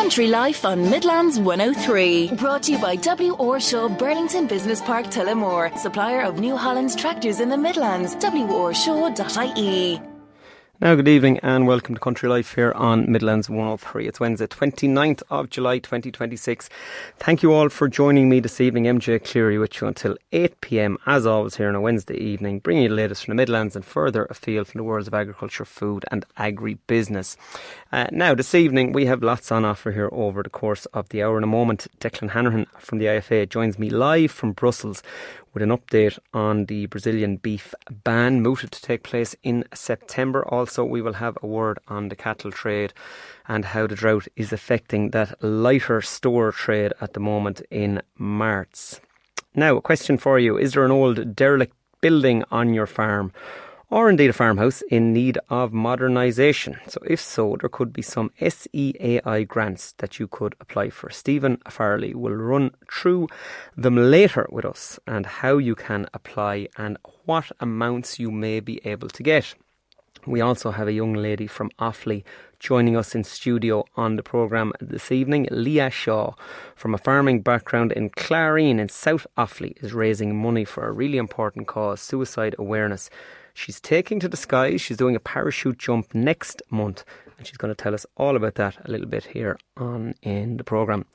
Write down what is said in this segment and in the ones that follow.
Country Life on Midlands 103. Brought to you by W. Shaw Burlington Business Park Tullamore. Supplier of New Holland's tractors in the Midlands. WRShaw.ie. Now, good evening and welcome to Country Life here on Midlands 103. It's Wednesday, 29th of July 2026. Thank you all for joining me this evening. MJ Clery with you until 8 p.m, as always, here on a Wednesday evening, bringing you the latest from the Midlands and further afield from the worlds of agriculture, food and agri-business. Now, this evening, we have lots on offer here over the course of the hour. In a moment, Declan Hanrahan from the IFA joins me live from Brussels with an update on the Brazilian beef ban mooted to take place in September. Also, we will have a word on the cattle trade and how the drought is affecting that lighter store trade at the moment in March. Now, a question for you. Is there an old derelict building on your farm, or indeed a farmhouse, in need of modernisation? So if so, there could be some SEAI grants that you could apply for. Stephen Farley will run through them later with us and how you can apply and what amounts you may be able to get. We also have a young lady from Offaly joining us in studio on the programme this evening. Leah Shaw, from a farming background in Clarine in South Offaly, is raising money for a really important cause, suicide awareness. She's taking to the skies. She's doing a parachute jump next month, and she's going to tell us all about that a little bit here on in the programme.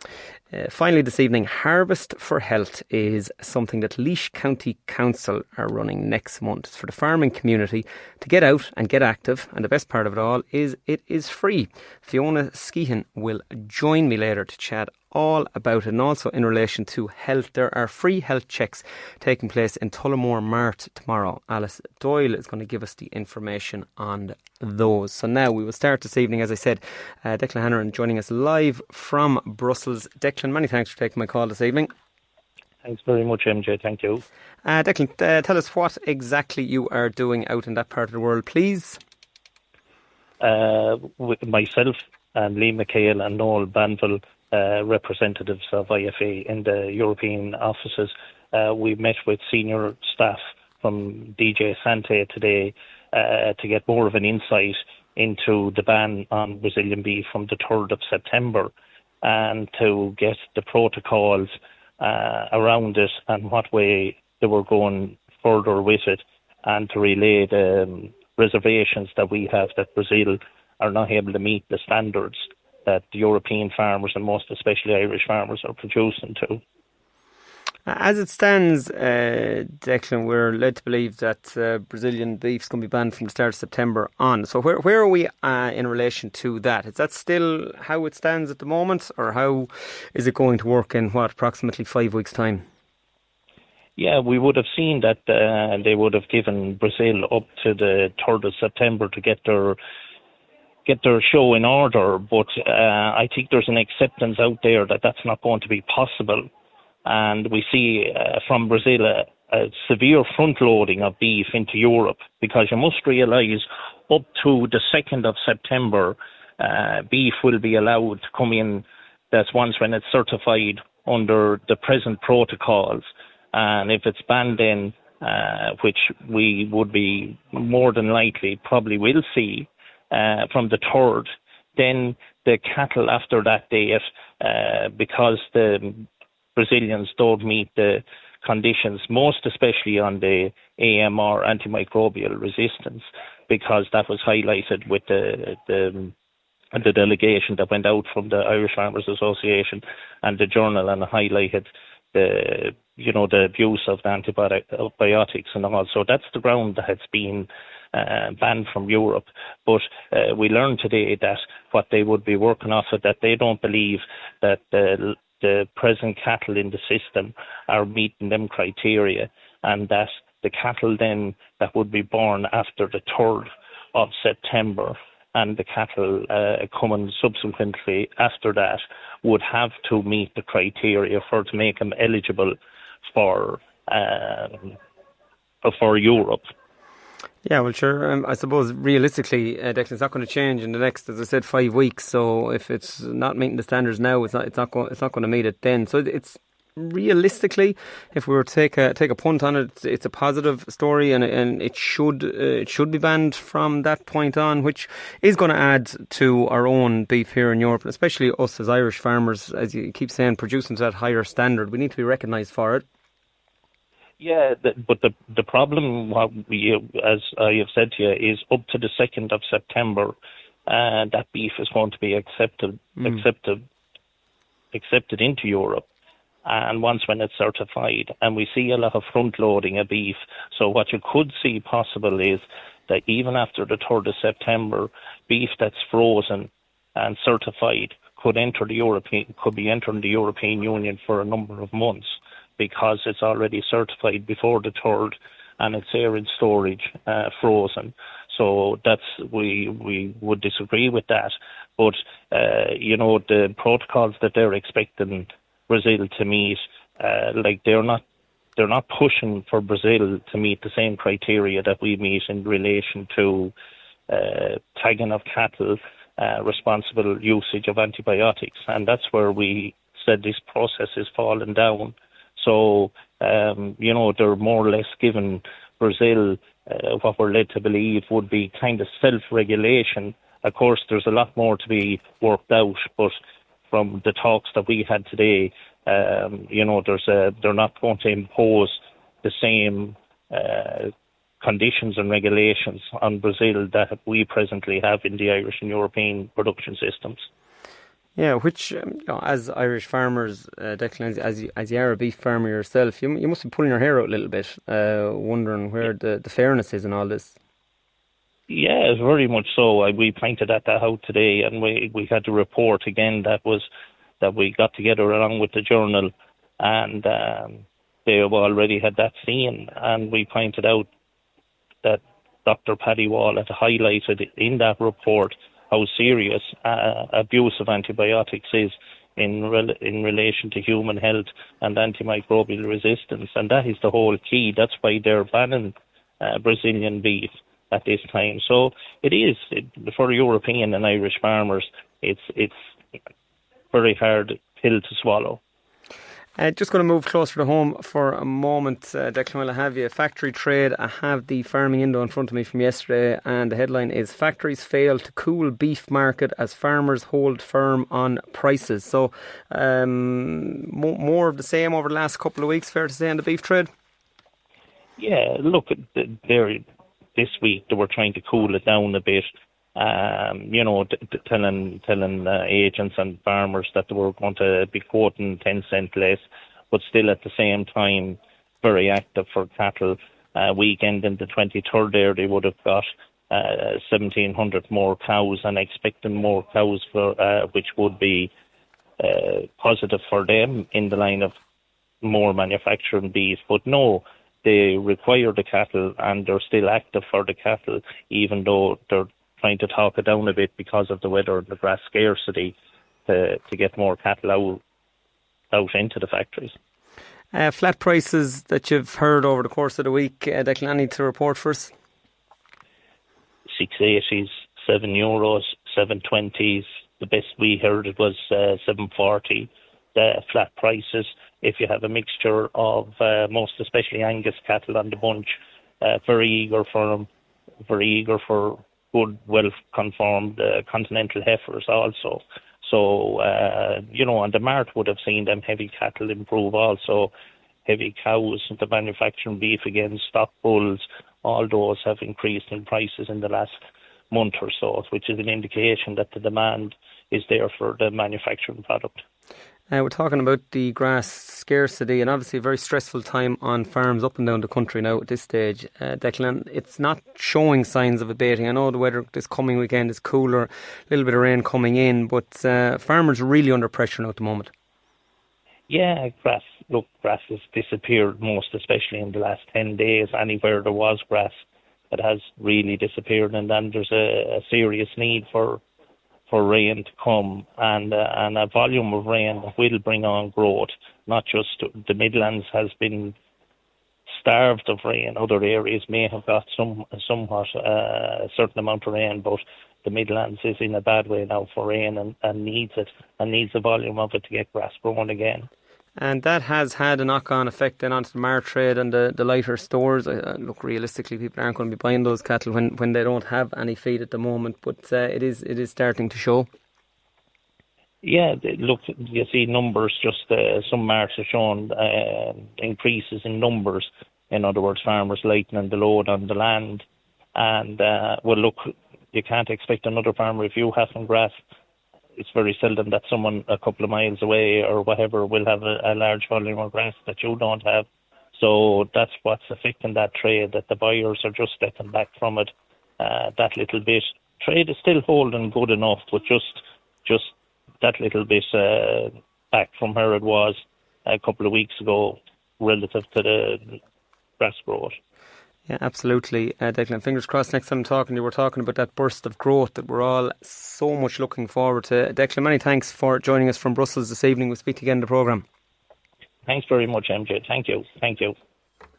Finally this evening, Harvest for Health is something that Laois County Council are running next month. It's for the farming community to get out and get active, and the best part of it all is it is free. Fiona Skehan will join me later to chat all about it, and also in relation to health. There are free health checks taking place in Tullamore Mart tomorrow. Alice Doyle is going to give us the information on those. So now we will start this evening, as I said, Declan Hanrahan joining us live from Brussels. Declan, many thanks for taking my call this evening. Thanks very much, MJ. Thank you. Declan, tell us what exactly you are doing out in that part of the world, please. With myself and Lee McHale and Noel Banville, representatives of IFA in the European offices, we met with senior staff from DJ Sante today to get more of an insight into the ban on Brazilian beef from the 3rd of September, and to get the protocols around it and what way they were going further with it, and to relay the reservations that we have that Brazil are not able to meet the standards that the European farmers and most especially Irish farmers are producing to. As it stands, Declan, we're led to believe that Brazilian beef's going to be banned from the start of September on. So where are we in relation to that? Is that still how it stands at the moment, or how is it going to work in, approximately 5 weeks' time? Yeah, we would have seen that they would have given Brazil up to the 3rd of September to get their show in order, but I think there's an acceptance out there that that's not going to be possible. And we see from Brazil a severe front-loading of beef into Europe, because you must realise up to the 2nd of September, beef will be allowed to come in. That's once when it's certified under the present protocols. And if it's banned then, which we would be more than likely probably will see from the 3rd, then the cattle after that date, because the Brazilians don't meet the conditions, most especially on the AMR, antimicrobial resistance, because that was highlighted with the delegation that went out from the Irish Farmers Association and the journal, and highlighted the abuse of the antibiotics and all. So that's the ground that has been banned from Europe. But we learned today that what they would be working off of, that they don't believe that the present cattle in the system are meeting them criteria, and that the cattle then that would be born after the 3rd of September and the cattle coming subsequently after that would have to meet the criteria to make them eligible for Europe. Yeah, well, sure. I suppose realistically, Declan, it's not going to change in the next, as I said, 5 weeks. So if it's not meeting the standards now, it's not going to meet it then. So it's realistically, if we were to take a punt on it, it's a positive story, and it should be banned from that point on, which is going to add to our own beef here in Europe, especially us as Irish farmers, as you keep saying, producing to that higher standard. We need to be recognised for it. Yeah, but the problem, as I have said to you, is up to the 2nd of September, that beef is going to be accepted into Europe. And once when it's certified, and we see a lot of front loading of beef. So what you could see possible is that even after the 3rd of September, beef that's frozen and certified could be entering the European Union for a number of months, because it's already certified before the 3rd and it's there in storage, frozen. So we would disagree with that. But, the protocols that they're expecting Brazil to meet, they're not pushing for Brazil to meet the same criteria that we meet in relation to tagging of cattle, responsible usage of antibiotics. And that's where we said this process is falling down. So, they're more or less giving Brazil what we're led to believe would be kind of self-regulation. Of course, there's a lot more to be worked out, but from the talks that we had today, they're not going to impose the same conditions and regulations on Brazil that we presently have in the Irish and European production systems. Yeah, which, as Irish farmers, Declan, as you are a beef farmer yourself, you must be pulling your hair out a little bit, wondering where the fairness is in all this. Yeah, very much so. We pointed at that out today, and we had to report again that we got together along with the journal, and they have already had that seen, and we pointed out that Dr. Paddy Wall had highlighted in that report how serious abuse of antibiotics is in relation to human health and antimicrobial resistance, and that is the whole key. That's why they're banning Brazilian beef at this time. So it is, for European and Irish farmers, it's very hard pill to swallow. Just going to move closer to home for a moment, Declan, while I have you. Factory trade. I have the Farming Indo in front of me from yesterday, and the headline is "Factories Fail to Cool Beef Market as Farmers Hold Firm on Prices." So more of the same over the last couple of weeks, fair to say, in the beef trade? Yeah, look, this week they were trying to cool it down a bit. Telling agents and farmers that they were going to be quoting 10 cent less, but still at the same time very active for cattle. Weekend in the 23rd there, they would have got 1,700 more cows, and expecting more cows for which would be positive for them in the line of more manufacturing beef. But no, they require the cattle, and they're still active for the cattle, even though they're trying to talk it down a bit because of the weather and the grass scarcity to get more cattle out into the factories. Flat prices that you've heard over the course of the week, Declan, any to report for us? 680s, €7, 720s. The best we heard it was 740. The flat prices, if you have a mixture of most especially Angus cattle on the bunch, very eager for them, very eager for good, well-conformed continental heifers also. So, and the mart would have seen them heavy cattle improve also. Heavy cows, the manufacturing beef again, stock bulls, all those have increased in prices in the last month or so, which is an indication that the demand is there for the manufacturing product. We're talking about the grass scarcity, and obviously a very stressful time on farms up and down the country now at this stage. Declan, it's not showing signs of abating. I know the weather this coming weekend is cooler, a little bit of rain coming in, but farmers are really under pressure now at the moment. Yeah, grass has disappeared, most especially in the last 10 days. Anywhere there was grass, it has really disappeared, and then there's a serious need for rain to come, and a volume of rain that will bring on growth. Not just the Midlands has been starved of rain. Other areas may have got somewhat a certain amount of rain, but the Midlands is in a bad way now for rain and needs it, and needs the volume of it to get grass growing again. And that has had a knock-on effect then onto the mart trade and the lighter stores. Look, realistically, people aren't going to be buying those cattle when they don't have any feed at the moment, but it is starting to show. Yeah, look, you see numbers, just some marts have shown increases in numbers. In other words, farmers lightening the load on the land. And, well, look, you can't expect another farmer, if you have some grass, it's very seldom that someone a couple of miles away or whatever will have a large volume of grass that you don't have. So that's what's affecting that trade, that the buyers are just stepping back from it that little bit. Trade is still holding good enough, but just that little bit back from where it was a couple of weeks ago relative to the grass growth. Yeah, absolutely. Declan, fingers crossed next time I'm talking to you, we're talking about that burst of growth that we're all so much looking forward to. Declan, many thanks for joining us from Brussels this evening. We'll speak to you again in the programme. Thanks very much, MJ. Thank you.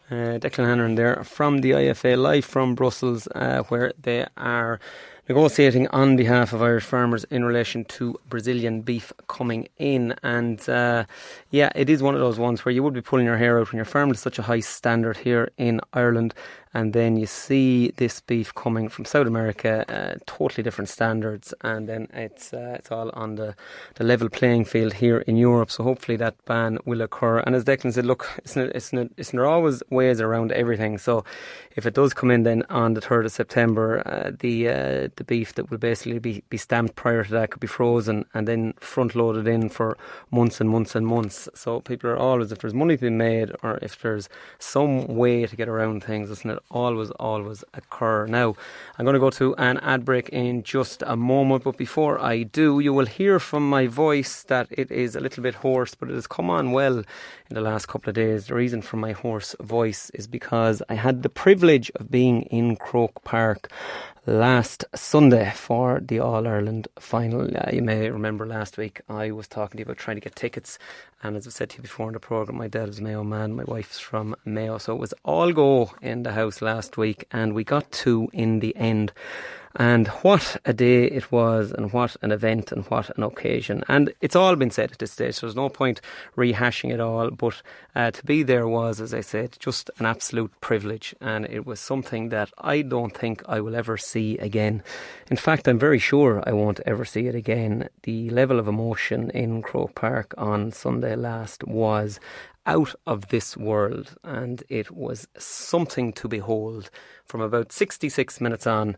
Declan Hannon there from the IFA live from Brussels, where they are negotiating on behalf of Irish farmers in relation to Brazilian beef coming in. And it is one of those ones where you would be pulling your hair out when you're farmed to such a high standard here in Ireland, and then you see this beef coming from South America, totally different standards, and then it's all on the level playing field here in Europe. So hopefully that ban will occur. And as Declan said, look, isn't there always ways around everything? So if it does come in then on the 3rd of September, the beef that will basically be stamped prior to that could be frozen and then front loaded in for months and months and months. So people are always, if there's money to be made or if there's some way to get around things, doesn't it always occur. Now, I'm going to go to an ad break in just a moment, but before I do, you will hear from my voice that it is a little bit hoarse, but it has come on well in the last couple of days. The reason for my hoarse voice is because I had the privilege of being in Croke Park last Sunday for the All-Ireland final. You may remember last week I was talking to you about trying to get tickets, and as I said to you before in the programme, my dad is a Mayo man, my wife's from Mayo, so it was all go in the house last week, and we got two in the end. And what a day it was, and what an event, and what an occasion. And it's all been said at this stage, so there's no point rehashing it all, but to be there was, as I said, just an absolute privilege, and it was something that I don't think I will ever see again. In fact, I'm very sure I won't ever see it again. The level of emotion in Croke Park on Sunday last was out of this world, and it was something to behold. From about 66 minutes on,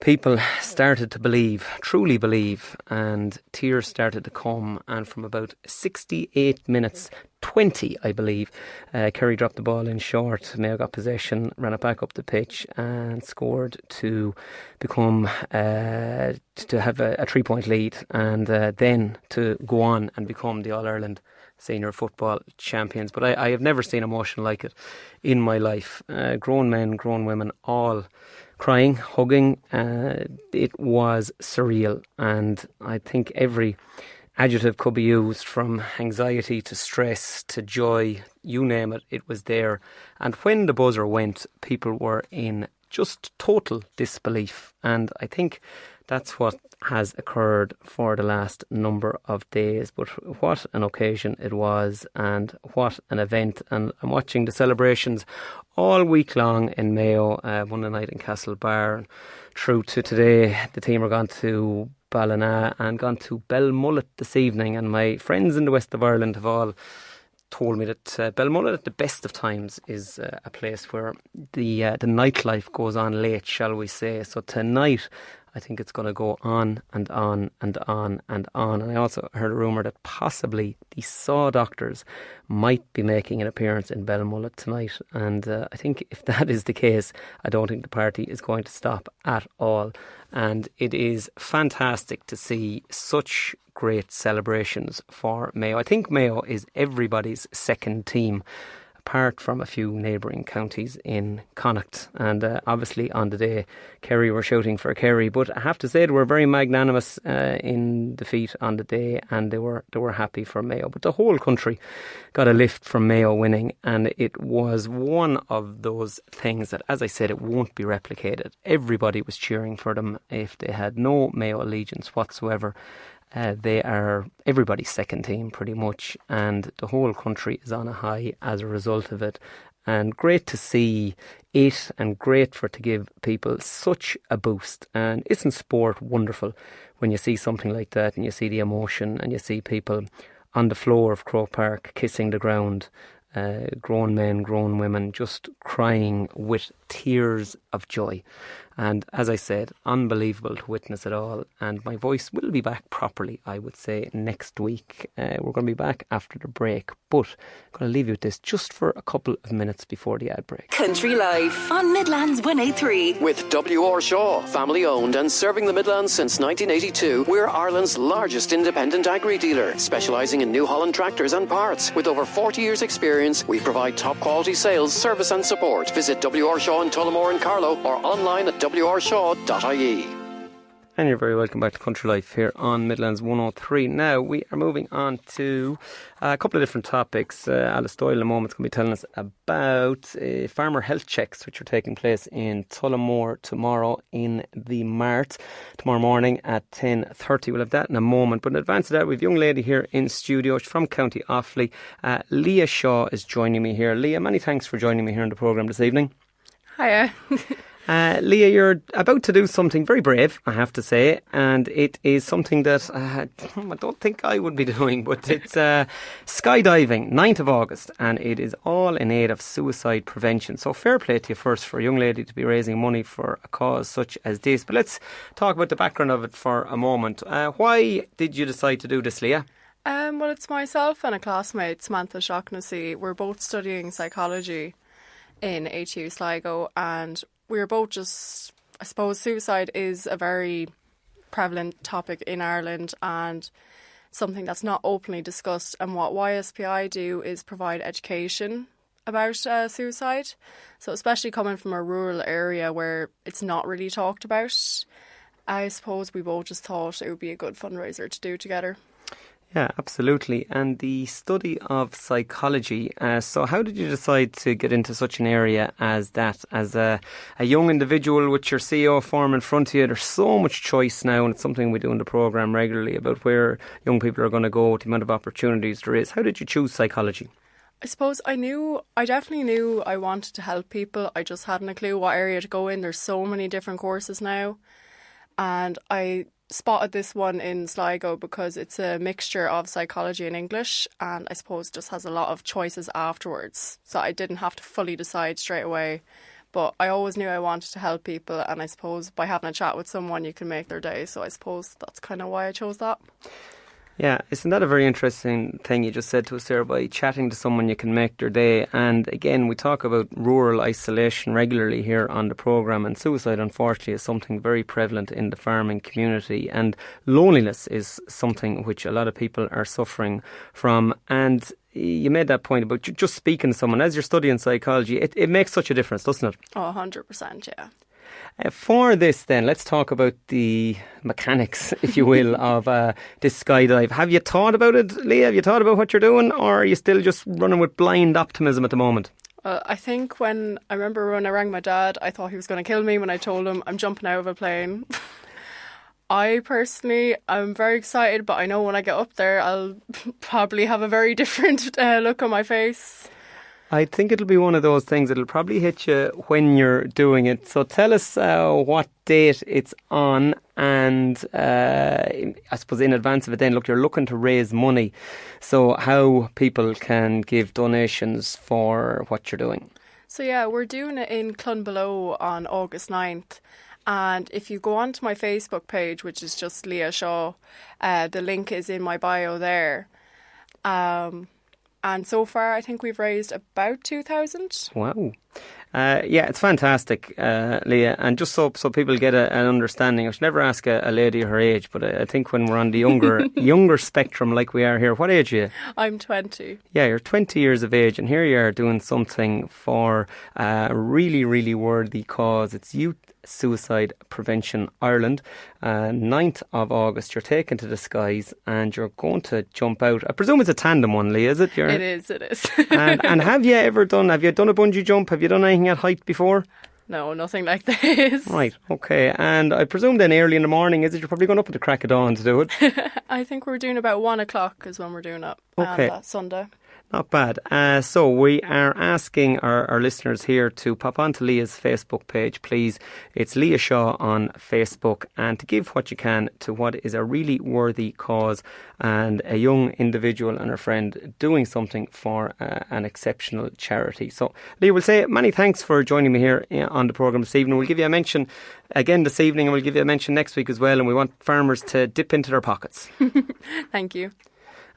people started to believe, truly believe, and tears started to come. And from about 68 minutes 20, I believe, Kerry dropped the ball in short. Mayo got possession, ran it back up the pitch and scored to become to have a 3-point lead, and then to go on and become the All-Ireland senior football champions. But I have never seen emotion like it in my life. Grown men, grown women, all crying, hugging. It was surreal, and I think every adjective could be used, from anxiety to stress to joy, you name it, it was there. And when the buzzer went, people were in just total disbelief, and I think that's what has occurred for the last number of days. But what an occasion it was, and what an event. And I'm watching the celebrations all week long in Mayo, Monday night in Castlebar, and through to today. The team are gone to Ballina and gone to Belmullet this evening, and my friends in the west of Ireland have all told me that Belmullet at the best of times is a place where the nightlife goes on late, shall we say. So tonight I think it's going to go on and on and on and on. And I also heard a rumour that possibly the Saw Doctors might be making an appearance in Belmullet tonight. And I think if that is the case, I don't think the party is going to stop at all. And it is fantastic to see such great celebrations for Mayo. I think Mayo is everybody's second team, apart from a few neighbouring counties in Connacht. And obviously on the day, Kerry were shouting for Kerry. But I have to say they were very magnanimous in defeat on the day, and they were happy for Mayo. But the whole country got a lift from Mayo winning, and it was one of those things that, as I said, it won't be replicated. Everybody was cheering for them if they had no Mayo allegiance whatsoever. They are everybody's second team pretty much, and the whole country is on a high as a result of it. And great to see it, and great for it to give people such a boost. And isn't sport wonderful when you see something like that and you see the emotion and you see people on the floor of Croke Park kissing the ground, grown men, grown women, just crying with tears of joy. And as I said, unbelievable to witness it all. And my voice will be back properly, I would say, next week. We're going to be back after the break. But I'm going to leave you with this just for a couple of minutes before the ad break. Country Life on Midlands 103. With W.R. Shaw, family owned and serving the Midlands since 1982, we're Ireland's largest independent agri-dealer, specialising in New Holland tractors and parts. With over 40 years' experience, we provide top quality sales, service and support. Visit W.R. Shaw in Tullamore and Carlow or online at wrshaw.ie. And you're very welcome back to Country Life here on Midlands 103. Now, we are moving on to a couple of different topics. Alice Doyle in a moment is going to be telling us about farmer health checks, which are taking place in Tullamore tomorrow in the Mart, tomorrow morning at 10:30. We'll have that in a moment. But in advance of that, we have a young lady here in studio. She's from County Offaly. Leah Shaw is joining me here. Leah, many thanks for joining me here on the programme this evening. Hiya. Leah, you're about to do something very brave, I have to say, and it is something that I don't think I would be doing, but it's skydiving, 9th of August, and it is all in aid of suicide prevention. So fair play to you first for a young lady to be raising money for a cause such as this. But let's talk about the background of it for a moment. Why did you decide to do this, Leah? Well, it's myself and a classmate, Samantha Shaughnessy. We're both studying psychology in HU Sligo, and we were both just, I suppose suicide is a very prevalent topic in Ireland and something that's not openly discussed. And what YSPI do is provide education about suicide. So especially coming from a rural area where it's not really talked about, I suppose we both just thought it would be a good fundraiser to do together. Yeah, absolutely. And the study of psychology, so how did you decide to get into such an area as that? As a young individual with your CEO form in front of you, there's so much choice now, and it's something we do in the programme regularly about where young people are going to go, the amount of opportunities there is. How did you choose psychology? I suppose I definitely knew I wanted to help people. I just hadn't a clue what area to go in. There's so many different courses now. And I spotted this one in Sligo because it's a mixture of psychology and English, and I suppose just has a lot of choices afterwards. So I didn't have to fully decide straight away. But I always knew I wanted to help people, and I suppose by having a chat with someone you can make their day. So I suppose that's kind of why I chose that. Yeah, isn't that a very interesting thing you just said to us there? By chatting to someone you can make their day. And again, we talk about rural isolation regularly here on the programme, and suicide unfortunately is something very prevalent in the farming community, and loneliness is something which a lot of people are suffering from. And you made that point about just speaking to someone as you're studying psychology. It makes such a difference, doesn't it? Oh, 100%, yeah. For this then, let's talk about the mechanics, if you will, of this skydive. Have you thought about it, Leah? Have you thought about what you're doing, or are you still just running with blind optimism at the moment? I think I remember when I rang my dad, I thought he was going to kill me when I told him I'm jumping out of a plane. I personally am very excited, but I know when I get up there I'll probably have a very different look on my face. I think it'll be one of those things that'll probably hit you when you're doing it. So tell us what date it's on, and I suppose in advance of it then, look, you're looking to raise money. So how people can give donations for what you're doing. So yeah, we're doing it in Clonbelow on August 9th. And if you go onto my Facebook page, which is just Leah Shaw, the link is in my bio there. And so far, I think we've raised about 2,000. Wow. Yeah, it's fantastic, Leah. And just so people get an understanding, I should never ask a lady her age, but I think when we're on the younger spectrum like we are here, what age are you? I'm 20. Yeah, you're 20 years of age, and here you are doing something for a really, really worthy cause. It's Youth Suicide Prevention Ireland. 9th of August, you're taken to the skies and you're going to jump out. I presume it's a tandem one, Leah, is it? It is. and have you done a bungee jump? Have you done anything at height before? No, nothing like this. Right, okay. And I presume then early in the morning, is it? You're probably going up at the crack of dawn to do it? I think we're doing about 1 o'clock is when we're doing it Okay. that Sunday. Not bad. So we are asking our listeners here to pop onto Leah's Facebook page, please. It's Leah Shaw on Facebook, and to give what you can to what is a really worthy cause and a young individual and her friend doing something for an exceptional charity. So Leah, we'll say many thanks for joining me here on the programme this evening. We'll give you a mention again this evening, and we'll give you a mention next week as well, and we want farmers to dip into their pockets. Thank you.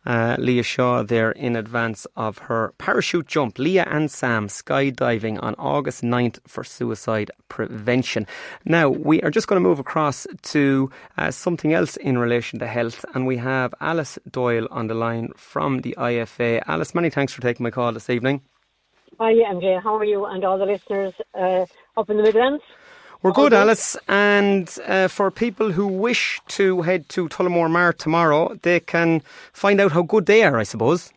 Leah Shaw there in advance of her parachute jump. Leah and Sam skydiving on August 9th for suicide prevention. Now, we are just going to move across to something else in relation to health, and we have Alice Doyle on the line from the IFA. Alice, many thanks for taking my call this evening. Hi, MJ. How are you and all the listeners up in the Midlands? We're good, Alice, and for people who wish to head to Tullamore Mart tomorrow, they can find out how good they are, I suppose.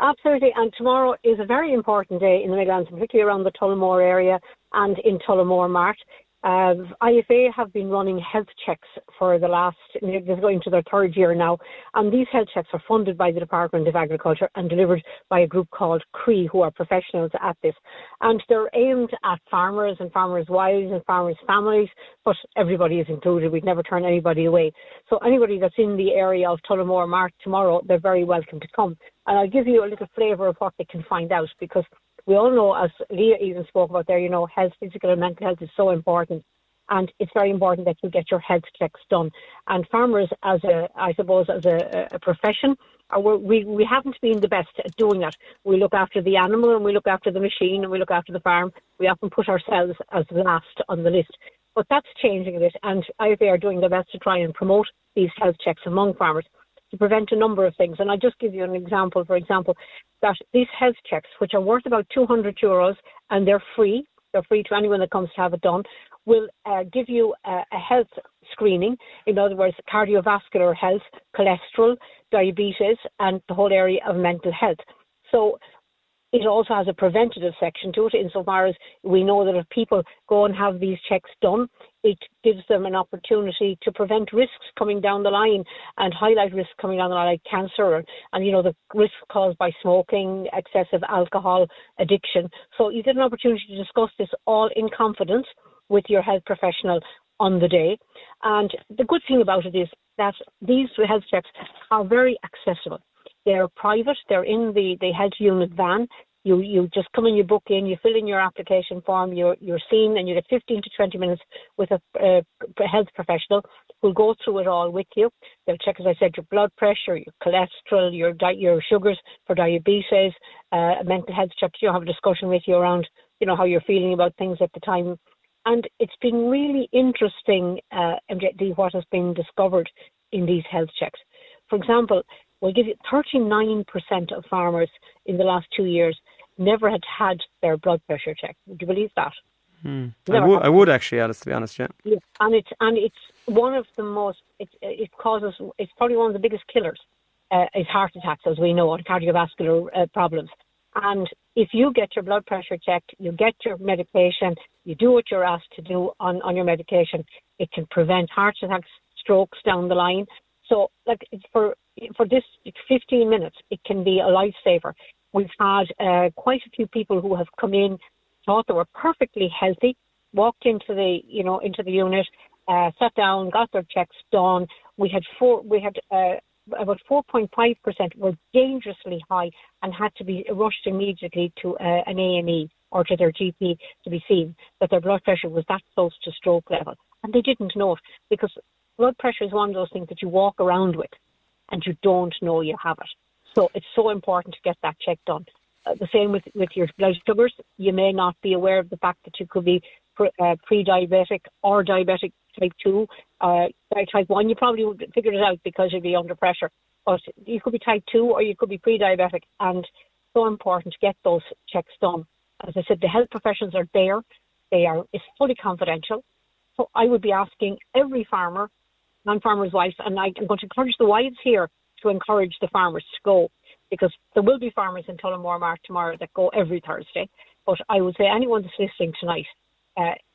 Absolutely, and tomorrow is a very important day in the Midlands, particularly around the Tullamore area and in Tullamore Mart. IFA have been running health checks for the last, they're going to their third year now, and these health checks are funded by the Department of Agriculture and delivered by a group called Clery, who are professionals at this. And they're aimed at farmers and farmers' wives and farmers' families, but everybody is included. We'd never turn anybody away. So anybody that's in the area of Tullamore Mart tomorrow, they're very welcome to come. And I'll give you a little flavour of what they can find out, because we all know, as Leah even spoke about there, health, physical and mental health is so important. And it's very important that you get your health checks done. And farmers, as a profession, we haven't been the best at doing that. We look after the animal and we look after the machine and we look after the farm. We often put ourselves as last on the list. But that's changing a bit. And IFA are doing their best to try and promote these health checks among farmers to prevent a number of things. And I'll just give you an example, for example, that these health checks, which are worth about €200 and they're free to anyone that comes to have it done, will give you a health screening, in other words, cardiovascular health, cholesterol, diabetes, and the whole area of mental health. So it also has a preventative section to it, insofar as we know that if people go and have these checks done, it gives them an opportunity to prevent risks coming down the line and highlight risks coming down the line, like cancer and the risks caused by smoking, excessive alcohol addiction. So you get an opportunity to discuss this all in confidence with your health professional on the day. And the good thing about it is that these health checks are very accessible. They're private. They're in the health unit van. You just come in, you book in, you fill in your application form, you're seen, and you get 15 to 20 minutes with a health professional who'll go through it all with you. They'll check, as I said, your blood pressure, your cholesterol, your sugars for diabetes, a mental health check. You'll have a discussion with you around, how you're feeling about things at the time. And it's been really interesting, MJ, what has been discovered in these health checks. For example, we'll give you 39% of farmers in the last 2 years never had their blood pressure checked. Would you believe that? I would actually, Alice, to be honest, yeah. Yeah, and it's one of the most. It's probably one of the biggest killers. Is heart attacks, as we know, and cardiovascular problems. And if you get your blood pressure checked, you get your medication, you do what you're asked to do on your medication, it can prevent heart attacks, strokes down the line. So, for this 15 minutes, it can be a lifesaver. We've had quite a few people who have come in, thought they were perfectly healthy, walked into the unit, sat down, got their checks done. We had about 4.5% were dangerously high and had to be rushed immediately to an A&E or to their GP to be seen, that their blood pressure was that close to stroke level. And they didn't know it, because blood pressure is one of those things that you walk around with and you don't know you have it. So it's so important to get that check done. The same with your blood sugars. You may not be aware of the fact that you could be pre-diabetic or diabetic type 2, type 1. You probably would figure it out because you'd be under pressure. But you could be type 2 or you could be pre-diabetic, and so important to get those checks done. As I said, the health professionals are there. It's fully confidential. So I would be asking every farmer and farmer's wife, and I'm going to encourage the wives here to encourage the farmers to go, because there will be farmers in Tullamore Mart tomorrow that go every Thursday. But I would say anyone that's listening tonight,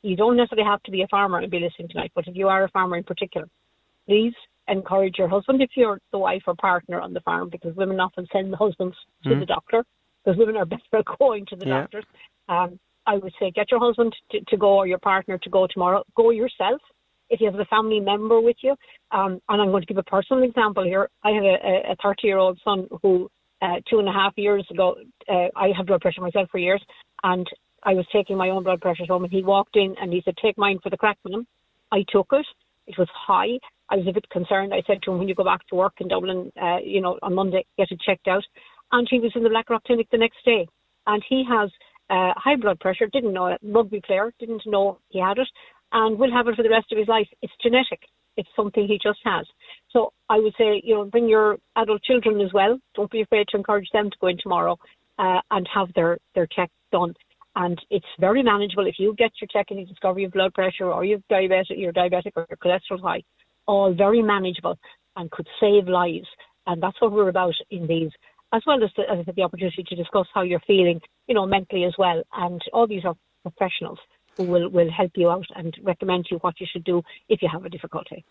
You don't necessarily have to be a farmer and be listening tonight, but if you are a farmer in particular, please encourage your husband if you're the wife or partner on the farm, because women often send the husbands to the doctor, because women are better at going to the doctors. I would say get your husband to go, or your partner to go tomorrow. Go yourself if you have a family member with you. And I'm going to give a personal example here. I have a 30-year-old son who 2.5 years ago, I had blood pressure myself for years, and I was taking my own blood pressure home, and he walked in and he said, take mine for the crack, madam. I took it. It was high. I was a bit concerned. I said to him, when you go back to work in Dublin, on Monday, get it checked out. And he was in the Blackrock Clinic the next day. And he has high blood pressure, didn't know it, rugby player, didn't know he had it, and will have it for the rest of his life. It's genetic. It's something he just has. So I would say, bring your adult children as well. Don't be afraid to encourage them to go in tomorrow and have their check done. And it's very manageable. If you get your check and you discover you have blood pressure, or you're diabetic or your cholesterol high, all very manageable and could save lives. And that's what we're about in these, as well as the opportunity to discuss how you're feeling, mentally as well. And all these are professionals who will help you out and recommend to you what you should do if you have a difficulty.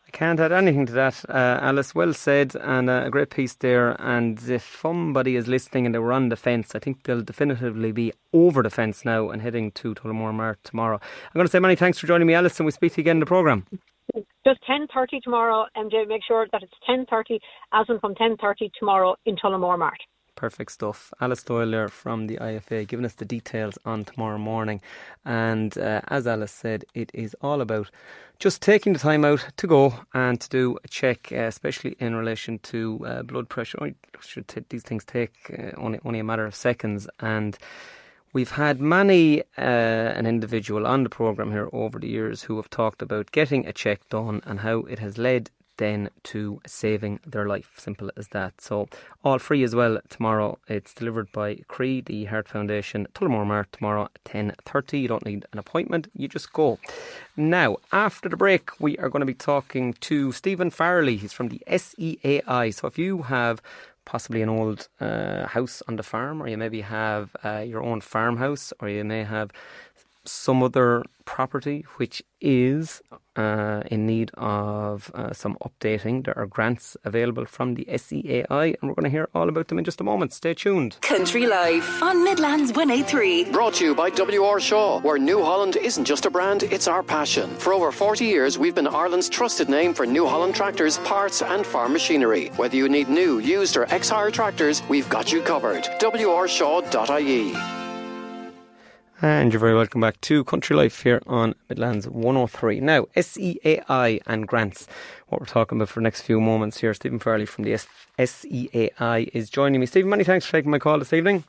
I can't add anything to that, Alice. Well said, and a great piece there. And if somebody is listening and they were on the fence, I think they'll definitively be over the fence now and heading to Tullamore Mart tomorrow. I'm going to say many thanks for joining me, Alice, and we'll speak to you again in the programme. Just 10:30 tomorrow, MJ. Make sure that it's 10:30, as in from 10:30 tomorrow in Tullamore Mart. Perfect stuff. Alice Doyle there from the IFA giving us the details on tomorrow morning. And as Alice said, it is all about just taking the time out to go and to do a check, especially in relation to blood pressure. These things take only a matter of seconds. And we've had many an individual on the programme here over the years who have talked about getting a check done and how it has led then to saving their life. Simple as that. So all free as well tomorrow. It's delivered by Clery, the Heart Foundation, Tullamore Mart tomorrow at 10:30. You don't need an appointment, you just go. Now, after the break, we are going to be talking to Stephen Farrelly. He's from the SEAI. So if you have possibly an old house on the farm, or you maybe have your own farmhouse, or you may have some other property which is in need of some updating, there are grants available from the SEAI, and we're going to hear all about them in just a moment. Stay tuned. Country Life on Midlands 103. Brought to you by W.R. Shaw, where New Holland isn't just a brand, it's our passion. For over 40 years, we've been Ireland's trusted name for New Holland tractors, parts and farm machinery. Whether you need new, used or ex-hire tractors, we've got you covered. wrshaw.ie. And you're very welcome back to Country Life here on Midlands 103. Now, SEAI and grants, what we're talking about for the next few moments here. Stephen Farrelly from the SEAI is joining me. Stephen, many thanks for taking my call this evening.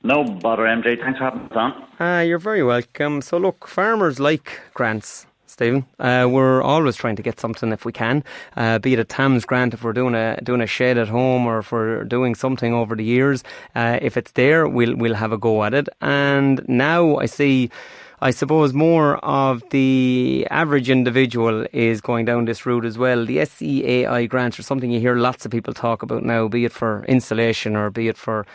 No bother, MJ. Thanks for having us on. You're very welcome. So look, farmers like grants, Stephen. We're always trying to get something if we can, be it a TAMS grant if we're doing a shed at home, or if we're doing something over the years. If it's there, we'll have a go at it. And now I suppose more of the average individual is going down this route as well. The SEAI grants are something you hear lots of people talk about now, be it for insulation or be it for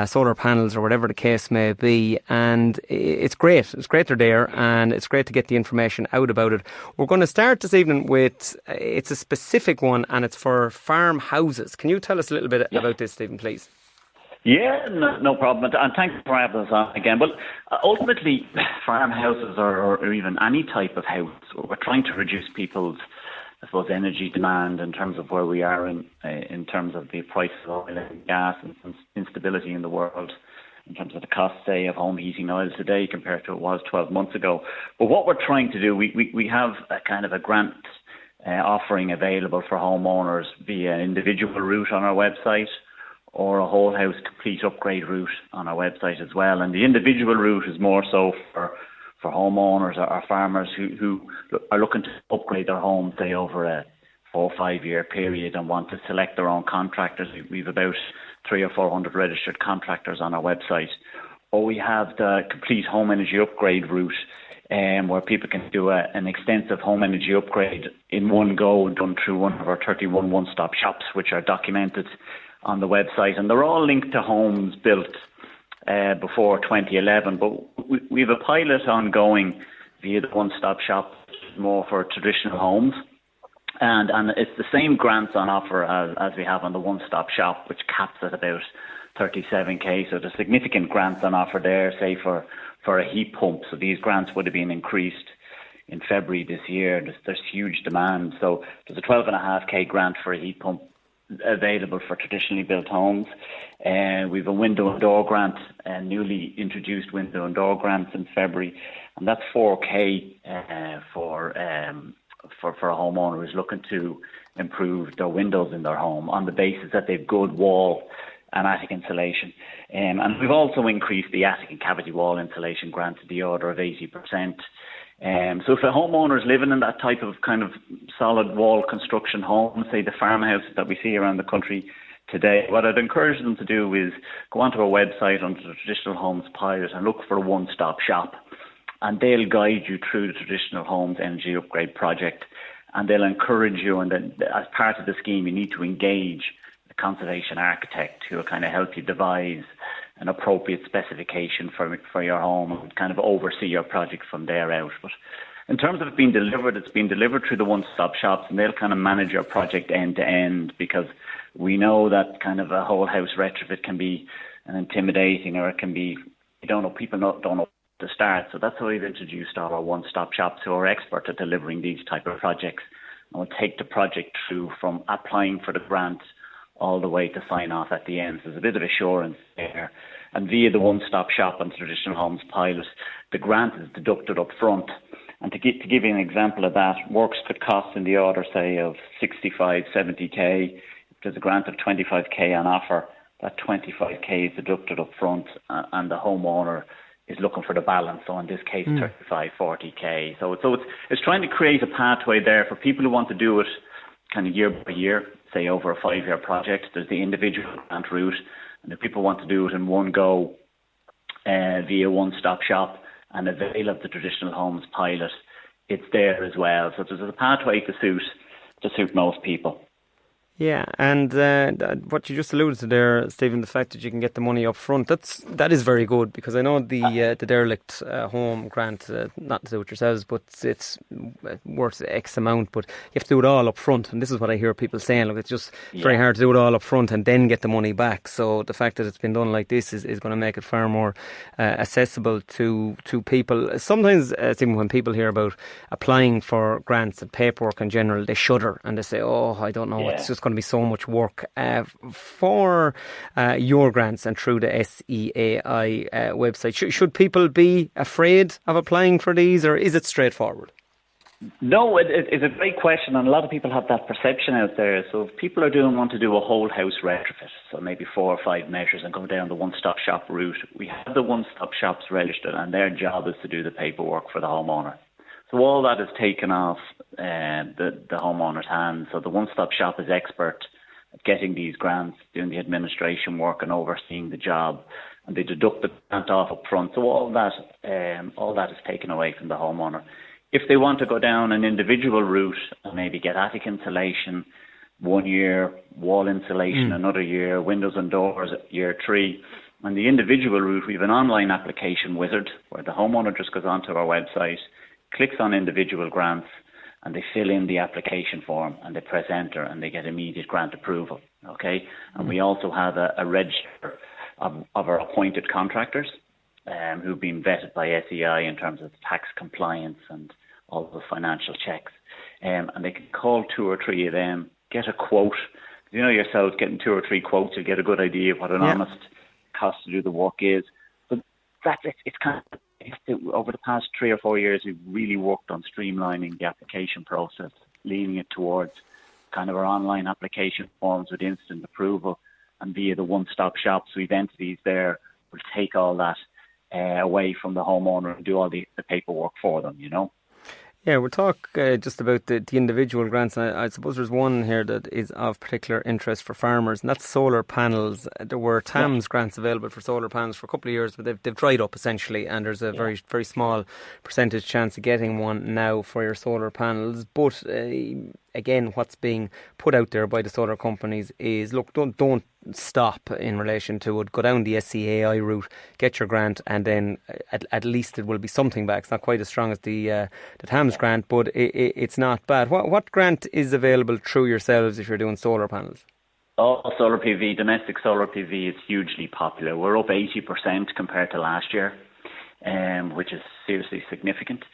solar panels or whatever the case may be. And it's great. It's great they're there, and it's great to get the information out about it. We're going to start this evening with, it's a specific one, and it's for farmhouses. Can you tell us a little bit about this, Stephen, please? Yeah, no problem. And thanks for having us on again. But ultimately, farmhouses or even any type of house, we're trying to reduce people's, I suppose, energy demand in terms of where we are in terms of the price of oil and gas and instability in the world, in terms of the cost, say, of home heating oil today compared to what it was 12 months ago. But what we're trying to do, we have a kind of a grant offering available for homeowners via an individual route on our website, or a whole house complete upgrade route on our website as well. And the individual route is more so for homeowners or farmers who are looking to upgrade their home, say, over a 4 or 5 year period, and want to select their own contractors. We've about 300 or 400 registered contractors on our website. Or we have the complete home energy upgrade route, where people can do an extensive home energy upgrade in one go, done through one of our 31 one-stop shops, which are documented on the website, and they're all linked to homes built before 2011. But we have a pilot ongoing via the one-stop shop, more for traditional homes. And it's the same grants on offer as we have on the one-stop shop, which caps at about 37k. So there's significant grants on offer there, say for a heat pump. So these grants would have been increased in February this year. There's huge demand. So there's a 12.5k grant for a heat pump available for traditionally built homes. We've a window and door grant, newly introduced window and door grants in February, and that's 4k for a homeowner who's looking to improve their windows in their home on the basis that they've good wall and attic insulation. And we've also increased the attic and cavity wall insulation grant to the order of 80%. So if a homeowner is living in that type of kind of solid wall construction home, say the farmhouses that we see around the country today, what I'd encourage them to do is go onto our website under the Traditional Homes Pilot and look for a one-stop shop. And they'll guide you through the Traditional Homes Energy Upgrade Project, and they'll encourage you. And then, as part of the scheme, you need to engage the conservation architect who will kind of help you devise an appropriate specification for your home and kind of oversee your project from there out. But in terms of it being delivered, it's been delivered through the one-stop shops, and they'll kind of manage your project end to end, because we know that kind of a whole house retrofit can be an intimidating, or it can be, people don't know to start. So that's how we've introduced our one-stop shops, who are expert at delivering these type of projects, and we'll take the project through from applying for the grant all the way to sign off at the end. So there's a bit of assurance there. And via the one-stop shop and Traditional Homes Pilot, the grant is deducted up front. And to give you an example of that, works could cost in the order, say, of 65, 70k. If there's a grant of 25k on offer, that 25k is deducted up front, and the homeowner is looking for the balance. So in this case, 35, 40k. So it's trying to create a pathway there for people who want to do it kind of year by year, say over a 5-year project. There's the individual grant route, and if people want to do it in one go via one-stop shop and avail of the Traditional Homes Pilot, it's there as well. So there's a pathway to suit most people. Yeah, and what you just alluded to there, Stephen, the fact that you can get the money up front, that is very good, because I know the derelict home grant, not to do it yourselves, but it's worth X amount, but you have to do it all up front, and this is what I hear people saying, look, it's just very hard to do it all up front and then get the money back. So the fact that it's been done like this is going to make it far more accessible to people. Sometimes, Stephen, when people hear about applying for grants and paperwork in general, they shudder and they say, oh, I don't know, it's just going to be so much work. For your grants and through the SEAI website, should people be afraid of applying for these, or is it straightforward? No, it's a great question, and a lot of people have that perception out there. So if people want to do a whole house retrofit, so maybe 4 or 5 measures, and go down the one-stop shop route, we have the one-stop shops registered, and their job is to do the paperwork for the homeowner. So all that is taken off the homeowner's hands. So the one-stop shop is expert at getting these grants, doing the administration work and overseeing the job, and they deduct the grant off up front. So all that is taken away from the homeowner. If they want to go down an individual route and maybe get attic insulation 1 year, wall insulation another year, windows and doors year 3, on the individual route, we have an online application wizard where the homeowner just goes onto our website, clicks on individual grants, and they fill in the application form and they press enter and they get immediate grant approval. Okay, and we also have a register of our appointed contractors who've been vetted by SEI in terms of tax compliance and all the financial checks, and they can call 2 or 3 of them, get a quote. You know yourself, getting 2 or 3 quotes, you get a good idea of what an honest cost to do the work is. But it's kind of, over the past 3 or 4 years, we've really worked on streamlining the application process, leaning it towards kind of our online application forms with instant approval, and via the one-stop shops, we've entities there will take all that away from the homeowner and do all the paperwork for them, you know. Yeah, we'll talk just about the individual grants. I suppose there's one here that is of particular interest for farmers, and that's solar panels. There were TAMS grants available for solar panels for a couple of years, but they've dried up essentially, and there's a very, very small percentage chance of getting one now for your solar panels. But again, what's being put out there by the solar companies is, look, don't stop in relation to it. Go down the SCAI route, get your grant, and then at least it will be something back. It's not quite as strong as the TAMS grant, but it's not bad. What grant is available through yourselves if you're doing solar panels? Oh, solar PV, domestic solar PV is hugely popular. We're up 80% compared to last year, which is seriously significant.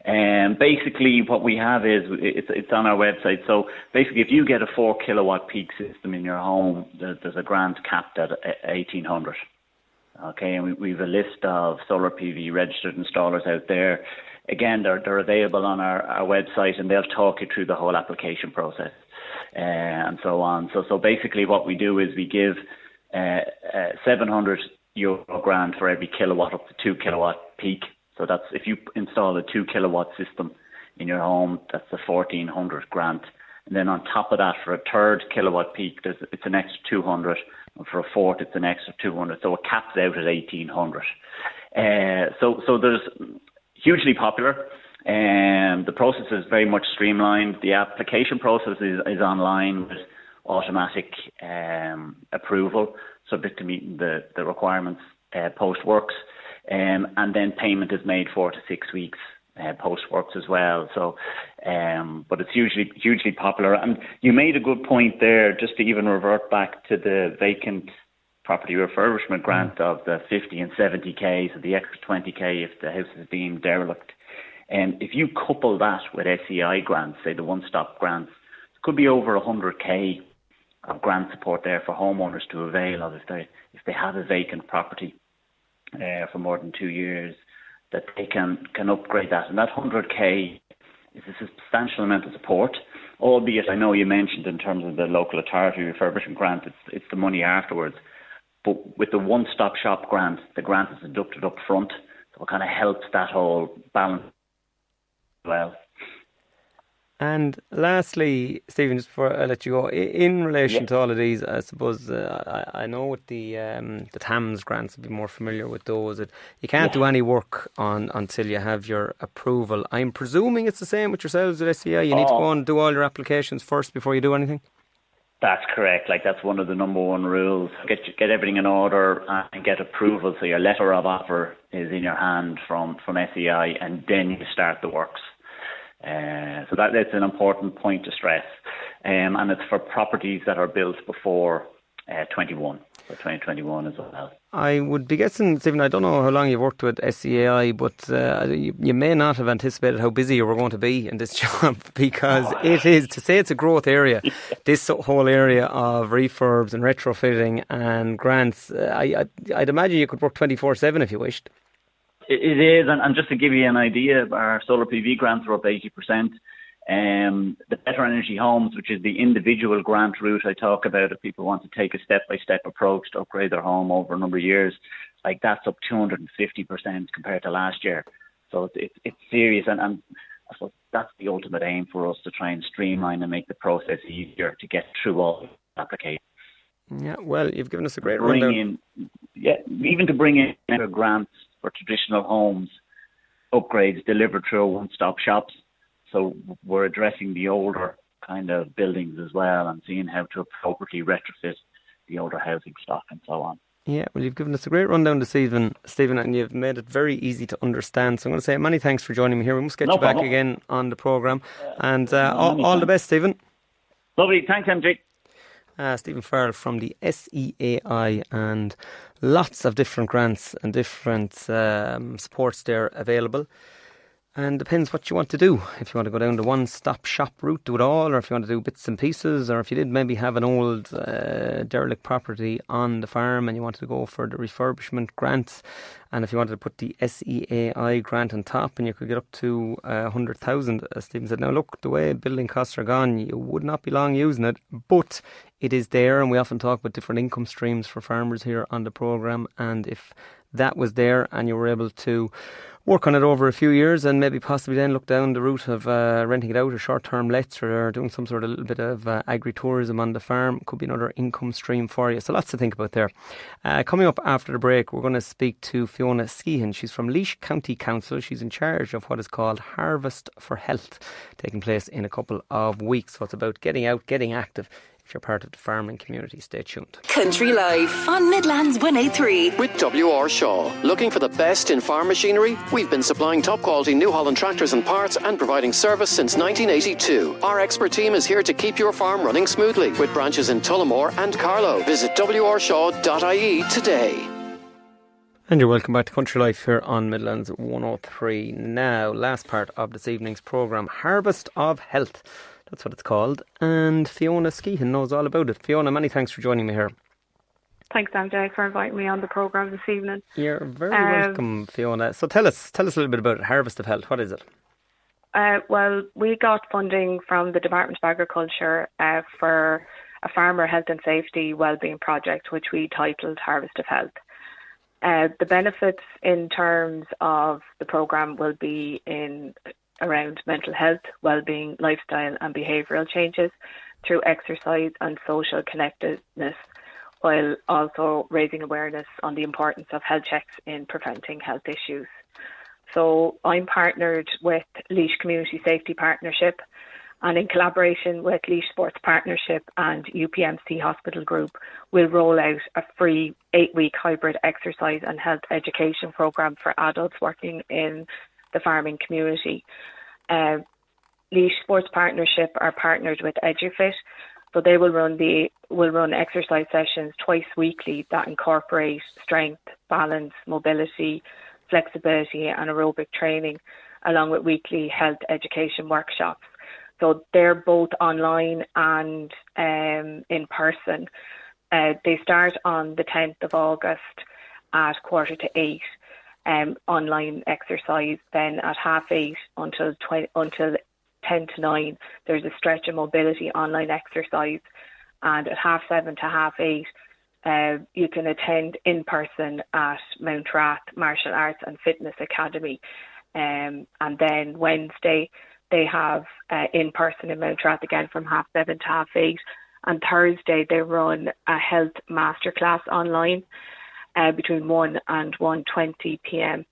Basically, what we have is, it's on our website. So basically, if you get a 4 kilowatt peak system in your home, there's a grant capped at 1,800. Okay, and we've a list of solar PV registered installers out there. Again, they're available on our website, and they'll talk you through the whole application process. And so on. So basically what we do is we give €700 grant for every kilowatt up to 2 kilowatt peak. So that's, if you install a 2 kilowatt system in your home, that's a 1,400 grant. And then on top of that, for a third kilowatt peak, it's an extra 200. And for a fourth, it's an extra 200. So it caps out at 1,800. So there's hugely popular. The process is very much streamlined. The application process is online with automatic approval, subject to meeting the requirements post-works. And then payment is made 4 to 6 weeks post-works as well. So, but it's hugely popular. And you made a good point there, just to even revert back to the vacant property refurbishment grant of the 50 and 70k, so the extra 20k if the house is deemed derelict. And if you couple that with SEI grants, say the one-stop grants, it could be over 100k of grant support there for homeowners to avail of if they have a vacant property for more than 2 years, that they can upgrade that. And that 100k is a substantial amount of support, albeit I know you mentioned in terms of the local authority refurbishment grant, it's the money afterwards. But with the one-stop shop grant, the grant is deducted up front, so it kind of helps that whole balance well. And lastly, Stephen, just before I let you go, in relation to all of these, I suppose I know with the TAMS grants, I'd be more familiar with those. You can't do any work until you have your approval. I'm presuming it's the same with yourselves at SCI. You need to go and do all your applications first before you do anything? That's correct. Like, that's one of the number one rules. Get everything in order and get approval, so your letter of offer is in your hand from SEI, and then you start the works. So that's an important point to stress. And it's for properties that are built before 21, for 2021 as well. I would be guessing, Stephen, I don't know how long you've worked with SCAI, but you may not have anticipated how busy you were going to be in this job, because it is, to say it's a growth area, this whole area of refurbs and retrofitting and grants, I'd imagine you could work 24/7 if you wished. It is, and just to give you an idea, our solar PV grants are up 80%. The Better Energy Homes, which is the individual grant route I talk about, if people want to take a step-by-step approach to upgrade their home over a number of years, like that's up 250% compared to last year. So it's serious, and I suppose that's the ultimate aim for us, to try and streamline and make the process easier to get through all applications. Yeah, well, you've given us a great rundown. Even to bring in better grants for traditional homes, upgrades delivered through one-stop shops. So we're addressing the older kind of buildings as well, and seeing how to appropriately retrofit the older housing stock and so on. Yeah, well, you've given us a great rundown this evening, Stephen, and you've made it very easy to understand. So I'm going to say many thanks for joining me here. We must get you back again on the programme. And all the best, Stephen. Lovely. Thanks, MJ. Stephen Farrell from the SEAI, and lots of different grants and different supports there available. And depends what you want to do. If you want to go down the one-stop shop route, do it all, or if you want to do bits and pieces, or if you did maybe have an old derelict property on the farm and you wanted to go for the refurbishment grants, and if you wanted to put the SEAI grant on top, and you could get up to 100,000, as Stephen said. Now look, the way building costs are gone, you would not be long using it, but it is there, and we often talk about different income streams for farmers here on the programme, and if that was there and you were able to work on it over a few years, and maybe possibly then look down the route of renting it out, or short-term lets, or doing some sort of little bit of agri-tourism on the farm, could be another income stream for you. So lots to think about there. Coming up after the break, we're going to speak to Fiona Skehan. She's from Laois County Council. She's in charge of what is called Harvest for Health, taking place in a couple of weeks. So it's about getting out, getting active If you're part of the farming community, stay tuned. Country Life on Midlands 103. With W.R. Shaw. Looking for the best in farm machinery? We've been supplying top quality New Holland tractors and parts and providing service since 1982. Our expert team is here to keep your farm running smoothly with branches in Tullamore and Carlow. Visit wrshaw.ie today. And you're welcome back to Country Life here on Midlands 103. Now, last part of this evening's programme, Harvest of Health. That's what it's called. And Fiona Skehan knows all about it. Fiona, many thanks for joining me here. Thanks, MJ, for inviting me on the programme this evening. You're very welcome, Fiona. So tell us a little bit about it. Harvest of Health. What is it? Well, we got funding from the Department of Agriculture for a farmer health and safety wellbeing project, which we titled Harvest of Health. The benefits in terms of the programme will be around mental health, well-being, lifestyle and behavioural changes through exercise and social connectedness, while also raising awareness on the importance of health checks in preventing health issues. So I'm partnered with Laois Community Safety Partnership, and in collaboration with Laois Sports Partnership and UPMC Hospital Group, we'll roll out a free 8-week hybrid exercise and health education programme for adults working in the farming community. Laois Sports Partnership are partnered with EduFit, so they will run exercise sessions twice weekly that incorporate strength, balance, mobility, flexibility and aerobic training, along with weekly health education workshops. So they're both online and in person. They start on the 10th of August at 7:45. Online exercise, then at 8:30 until 10 to 9 there's a stretch and mobility online exercise, and at 7:30 to 8:30 you can attend in person at Mountrath Martial Arts and Fitness Academy, and then Wednesday they have in person in Mountrath again from 7:30 to 8:30, and Thursday they run a health masterclass online between 1 and 1:20 p.m.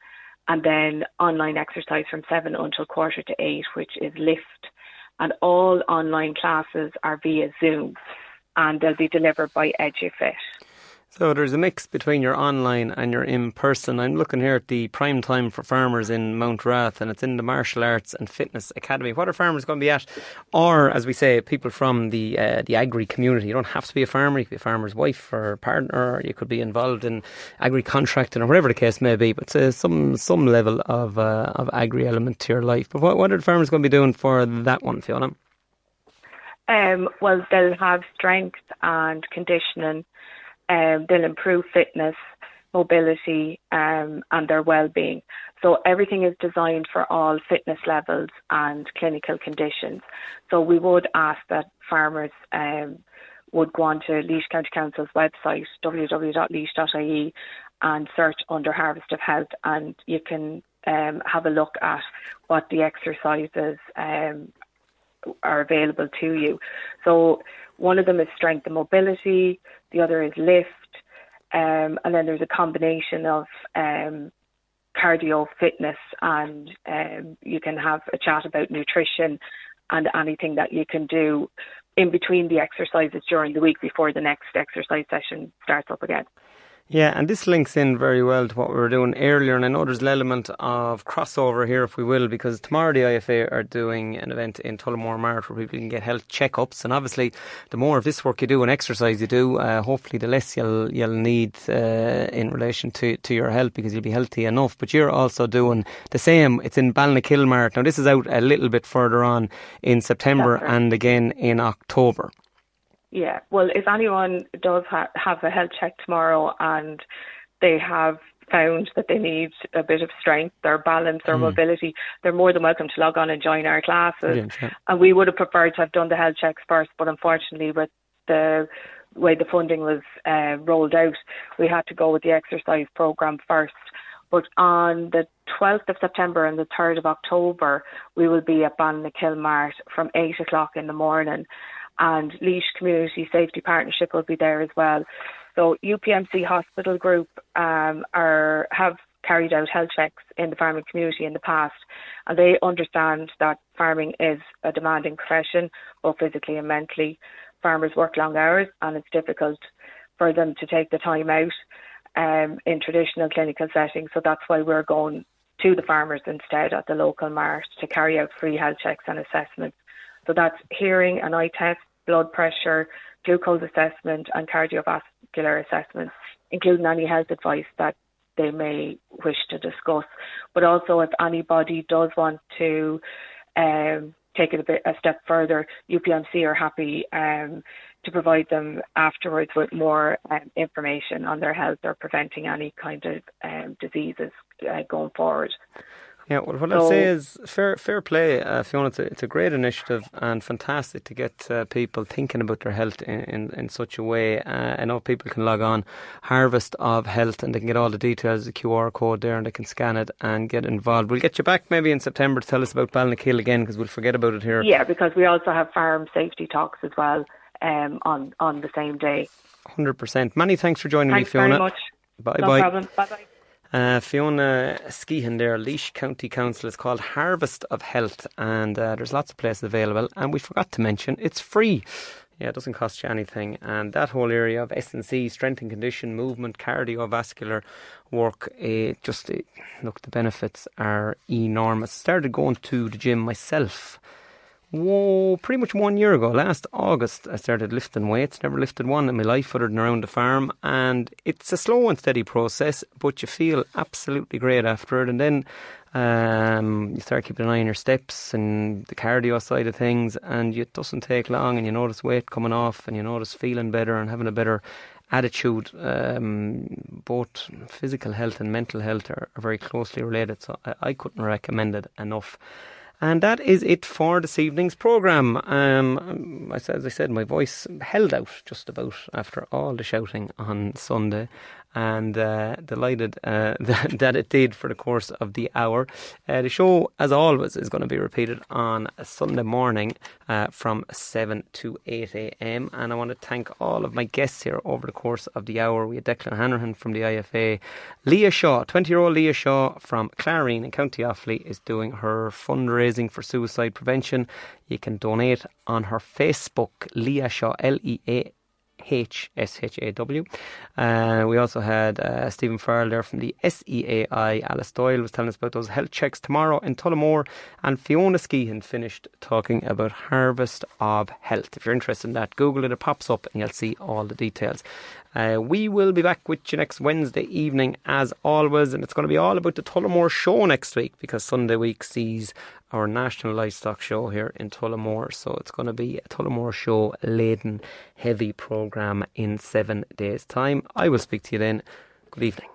and then online exercise from 7 until 7:45, which is lift. And all online classes are via Zoom, and they'll be delivered by EduFit. So there's a mix between your online and your in-person. I'm looking here at the prime time for farmers in Mountrath, and it's in the Martial Arts and Fitness Academy. What are farmers going to be at? Or, as we say, people from the agri community. You don't have to be a farmer. You could be a farmer's wife or partner, or you could be involved in agri contracting or whatever the case may be. But some level of agri element to your life. But what are the farmers going to be doing for that one, Fiona? Well, they'll have strength and conditioning. They'll improve fitness, mobility and their well-being. So everything is designed for all fitness levels and clinical conditions. So we would ask that farmers would go on to Laois County Council's website, www.laois.ie, and search under Harvest of Health, and you can have a look at what the exercises are available to you. So one of them is strength and mobility, the other is lift, and then there's a combination of cardio, fitness, and you can have a chat about nutrition and anything that you can do in between the exercises during the week before the next exercise session starts up again. Yeah, and this links in very well to what we were doing earlier, and I know there's an element of crossover here, if we will, because tomorrow the IFA are doing an event in Tullamore Mart where people can get health checkups, and obviously the more of this work you do and exercise you do, hopefully the less you'll need in relation to your health, because you'll be healthy enough. But you're also doing the same. It's in Ballinakilmart. Now this is out a little bit further on in September and again in October. Yeah, well, if anyone does have a health check tomorrow and they have found that they need a bit of strength or balance or mobility, they're more than welcome to log on and join our classes. Brilliant, yeah. And we would have preferred to have done the health checks first, but unfortunately with the way the funding was rolled out, we had to go with the exercise programme first. But on the 12th of September and the 3rd of October, we will be at Ballinakilmart from 8 o'clock in the morning. And Laois Community Safety Partnership will be there as well. So UPMC Hospital Group have carried out health checks in the farming community in the past, and they understand that farming is a demanding profession, both physically and mentally. farmers work long hours and it's difficult for them to take the time out in traditional clinical settings. So that's why we're going to the farmers instead at the local mart to carry out free health checks and assessments. So that's hearing and eye test, blood pressure, glucose assessment and cardiovascular assessments, including any health advice that they may wish to discuss. But also if anybody does want to take it a step further, UPMC are happy to provide them afterwards with more information on their health or preventing any kind of diseases going forward. Yeah, well, what I'd say is fair play, Fiona. It's a great initiative and fantastic to get people thinking about their health in such a way. I know people can log on Harvest of Health and they can get all the details, the QR code there, and they can scan it and get involved. We'll get you back maybe in September to tell us about Balnakill again, because we'll forget about it here. Yeah, because we also have farm safety talks as well on the same day. 100%. Many thanks for joining me, Fiona. Thanks very much. Bye-bye. No problem. Bye-bye. Fiona Skehan there, Laois County Council. It's called Harvest of Health, and there's lots of places available. And we forgot to mention it's free. Yeah, it doesn't cost you anything. And that whole area of S&C, strength and condition, movement, cardiovascular work, look, the benefits are enormous. I started going to the gym myself. Whoa, pretty much 1 year ago, last August, I started lifting weights. Never lifted one in my life other than around the farm. And it's a slow and steady process, but you feel absolutely great after it. And then you start keeping an eye on your steps and the cardio side of things. And it doesn't take long and you notice weight coming off and you notice feeling better and having a better attitude. Both physical health and mental health are very closely related. So I couldn't recommend it enough. And that is it for this evening's programme. As I said, my voice held out just about after all the shouting on Sunday, and delighted that it did for the course of the hour. The show, as always, is going to be repeated on a Sunday morning from 7 to 8 a.m. And I want to thank all of my guests here over the course of the hour. We had Declan Hanrahan from the IFA. Leah Shaw, 20-year-old Leah Shaw from Clarine in County Offaly, is doing her fundraising for suicide prevention. You can donate on her Facebook, Leah Shaw, LEAHSHAW. We also had Stephen Farrell there from the SEAI. Alice Doyle was telling us about those health checks tomorrow in Tullamore, and Fiona Skehan finished talking about Harvest of Health. If you're interested in that, Google it pops up and you'll see all the details. We will be back with you next Wednesday evening as always, and it's going to be all about the Tullamore show next week, because Sunday week sees our National Livestock Show here in Tullamore. So it's going to be a Tullamore show laden heavy programme in 7 days' time. I will speak to you then. Good evening.